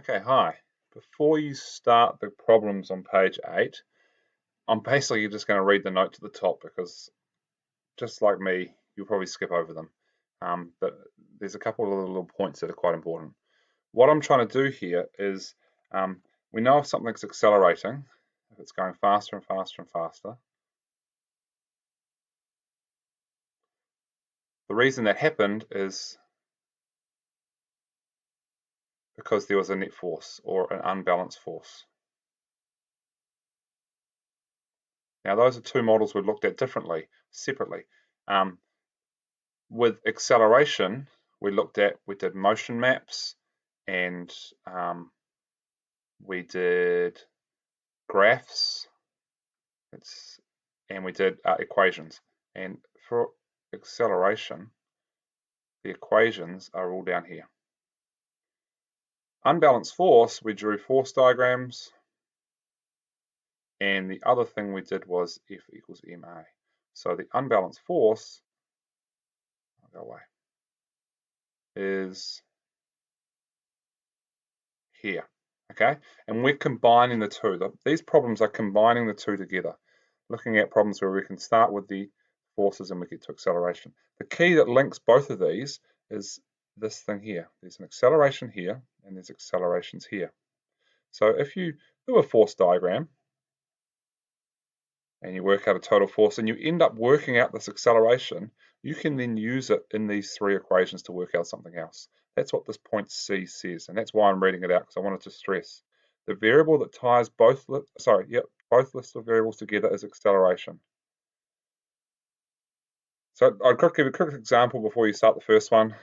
Okay, hi. Before you start the problems on page 8, I'm basically just going to read the notes at the top because just like me, you'll probably skip over them. But there's a couple of little points that are quite important. What I'm trying to do here is we know if something's accelerating, if it's going faster and faster and faster. The reason that happened is because there was a net force or an unbalanced force. Now, those are two models we've looked at differently, separately. With acceleration, we did motion maps and we did graphs and we did equations. And for acceleration, the equations are all down here. Unbalanced force, we drew force diagrams. And the other thing we did was F equals ma. So the unbalanced force, I'll go away, is here, okay? And we're combining the two. These problems are combining the two together, looking at problems where we can start with the forces and we get to acceleration. The key that links both of these is this thing here. There's an acceleration here and there's accelerations here. So if you do a force diagram and you work out a total force and you end up working out this acceleration, you can then use it in these three equations to work out something else. That's what this point C says, and that's why I'm reading it out, because I wanted to stress. The variable that ties both lists of variables together is acceleration. So I'll give a quick example before you start the first one.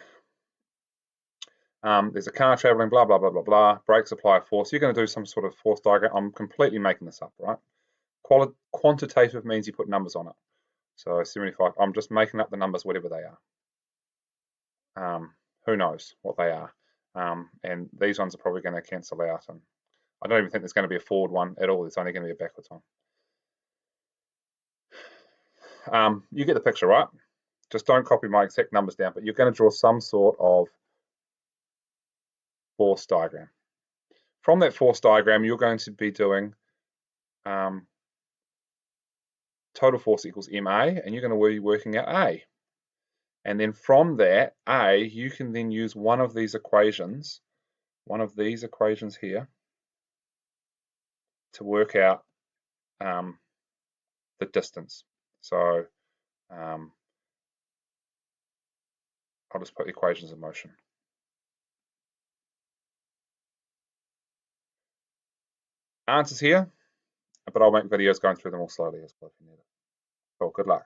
There's a car traveling, blah, blah, blah, blah, blah, brakes apply a force. You're going to do some sort of force diagram. I'm completely making this up, right? Quantitative means you put numbers on it. So 75, I'm just making up the numbers, whatever they are. Who knows what they are? And these ones are probably going to cancel out. And I don't even think there's going to be a forward one at all. There's only going to be a backwards one. You get the picture, right? Just don't copy my exact numbers down, but you're going to draw some sort of force diagram. From that force diagram, you're going to be doing total force equals MA, and you're going to be working out A. And then from that, A, you can then use one of these equations here, to work out the distance. So I'll just put equations of motion. Answers here, but I'll make videos going through them all slowly as well if you need it. Cool, good luck.